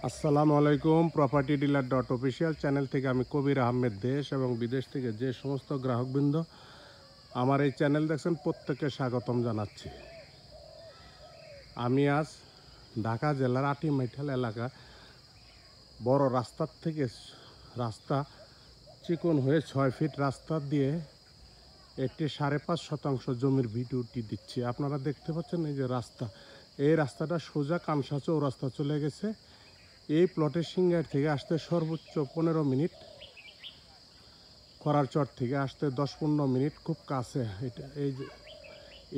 আসসালামু আলাইকুম। Property dealer dot official channel থেকে আমি কবির আহমেদ দেশ এবং বিদেশ থেকে যে সমস্ত গ্রাহকবৃন্দ আমার এই চ্যানেল দেখছেন প্রত্যেককে স্বাগতম জানাচ্ছি। আমি আজ ঢাকা জেলার আটিমাইঠাল এলাকা বড় রাস্তার থেকে রাস্তা চিকন হয়ে 6 ফিট রাস্তা দিয়ে একটি 5.5 শতাংশ জমির ভিডিওটি দিচ্ছি। আপনারা দেখতে পাচ্ছেন এই যে রাস্তা, এই রাস্তাটা সোজা কামসা চৌরাস্তা চলে গেছে। এই প্লটের সিঙ্গার থেকে আসতে সর্বোচ্চ 15 মিনিট, করারচর থেকে আসতে 10-15 মিনিট, খুব কাছে এটা। এই যে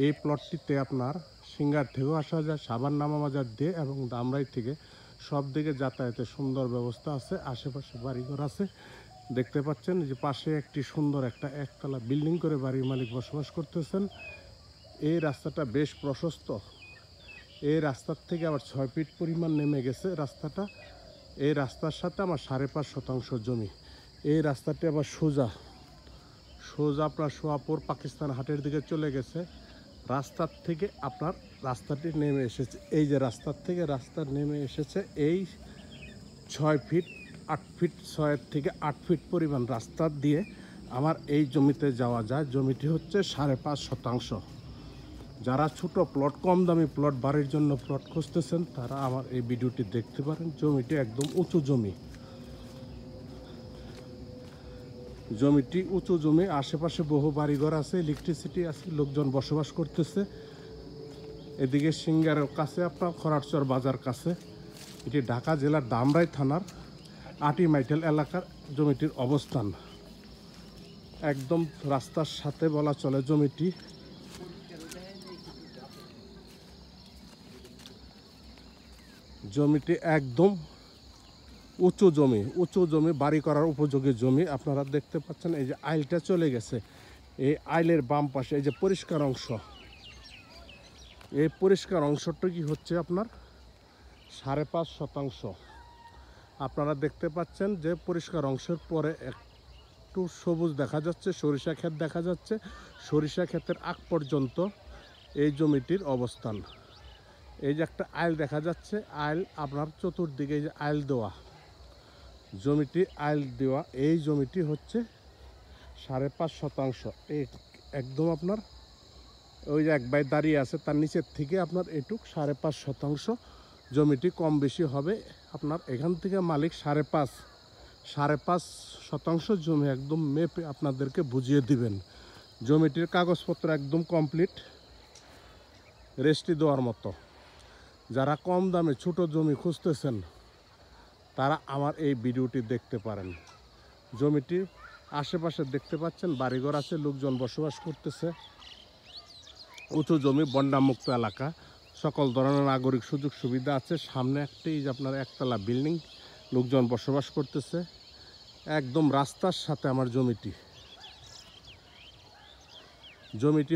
এই প্লটটিতে আপনার সিঙ্গার থেকেও আসা যায়, সাবান নামা বাজার দিয়ে এবং দামরাই থেকে, সব দিকে যাতায়াতের সুন্দর ব্যবস্থা আছে। আশেপাশে বাড়িঘর আছে, দেখতে পাচ্ছেন যে পাশে একটি সুন্দর একটা একতলা বিল্ডিং করে বাড়ির মালিক বসবাস করতেছেন। এই রাস্তাটা বেশ প্রশস্ত। এই রাস্তার থেকে আবার 6 ফিট পরিমাণ নেমে গেছে রাস্তাটা। এই রাস্তার সাথে আমার 5.5 শতাংশ জমি। এই রাস্তাটি আবার সোজা আপনার সোয়াপুর পাকিস্তান হাটের দিকে চলে গেছে। রাস্তার থেকে আপনার রাস্তাটি নেমে এসেছে, এই যে রাস্তার থেকে রাস্তা নেমে এসেছে এই 6 ফিট 8 ফিট, 6 থেকে 8 ফিট পরিমাণ রাস্তা দিয়ে আমার এই জমিতে যাওয়া যায়। জমিটি হচ্ছে 5.5 শতাংশ। যারা ছোট প্লট, কম দামি প্লট, বাড়ির জন্য প্লট খুঁজতেছেন তারা আমার এই ভিডিওটি দেখতে পারেন। জমিটি একদম উঁচু জমি, জমিটি উঁচু জমি। আশেপাশে বহু বাড়িঘর আছে, ইলেকট্রিসিটি আছে, লোকজন বসবাস করতেছে। এদিকে সিঙ্গারের কাছে আপনার খরারচর বাজার কাছে। এটি ঢাকা জেলার ধামরাই থানার আটিমাইঠাল এলাকার জমিটির অবস্থান। একদম রাস্তার সাথে বলা চলে জমিটি। জমিটি একদম উঁচু জমি, বাড়ি করার উপযোগী জমি। আপনারা দেখতে পাচ্ছেন এই যে আইলটা চলে গেছে, এই আইলের বাম পাশে এই যে পরিষ্কার অংশ, এই পরিষ্কার অংশটা কি হচ্ছে আপনার 5.5 শতাংশ। আপনারা দেখতে পাচ্ছেন যে পরিষ্কার অংশের পরে একটু সবুজ দেখা যাচ্ছে, সরিষা ক্ষেত দেখা যাচ্ছে। সরিষা ক্ষেতের আগ পর্যন্ত এই জমিটির অবস্থান। এই যে একটা আইল দেখা যাচ্ছে, আইল আপনার চতুর্দিকে এই যে আইল দেওয়া জমিটি, আইল দেওয়া এই জমিটি হচ্ছে 5.5 শতাংশ। এই একদম আপনার ওই যে এক ভাই দাঁড়িয়ে আছে তার নিচের থেকে আপনার এটুক 5.5 শতাংশ জমিটি কম বেশি হবে। আপনার এখান থেকে মালিক 5.5 শতাংশ জমি একদম মেপে আপনাদেরকে বুঝিয়ে দিবেন। জমিটির কাগজপত্র একদম কমপ্লিট, রেজিস্ট্রি দেওয়ার মতো। যারা কম দামে ছোট জমি খুঁজতেছেন তারা আমার এই ভিডিওটি দেখতে পারেন। জমিটির আশেপাশে দেখতে পাচ্ছেন বাড়িঘর আছে, লোকজন বসবাস করতেছে। উঁচু জমি, বন্যামুক্ত এলাকা, সকল ধরনের নাগরিক সুযোগ সুবিধা আছে। সামনে একটি আপনার একতলা বিল্ডিং, লোকজন বসবাস করতেছে। একদম রাস্তার সাথে আমার জমিটি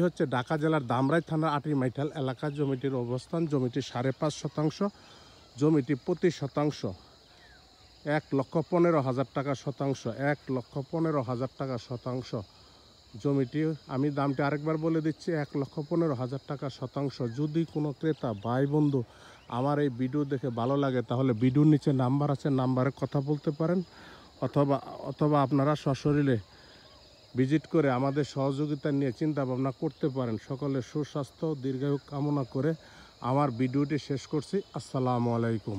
হচ্ছে ঢাকা জেলার ধামরাই থানার আটিমাইঠাল এলাকা জমিটির অবস্থান। জমিটি 5.5 শতাংশ। জমিটি প্রতি শতাংশ 1,15,000 টাকা শতাংশ, 1,15,000 টাকা শতাংশ। জমিটি আমি দামটি আরেকবার বলে দিচ্ছি, 1,15,000 টাকা শতাংশ। যদি কোনো ক্রেতা ভাই বন্ধু আমার এই ভিডিও দেখে ভালো লাগে তাহলে ভিডিওর নিচে নাম্বার আছে, নাম্বারে কথা বলতে পারেন, অথবা আপনারা সশরীরে ভিজিট করে আমাদের সহযোগিতা নিয়ে চিন্তা ভাবনা করতে পারেন। সকলের সুস্বাস্থ্য দীর্ঘায়ু কামনা করে আমার ভিডিওটি শেষ করছি। আসসালামু আলাইকুম।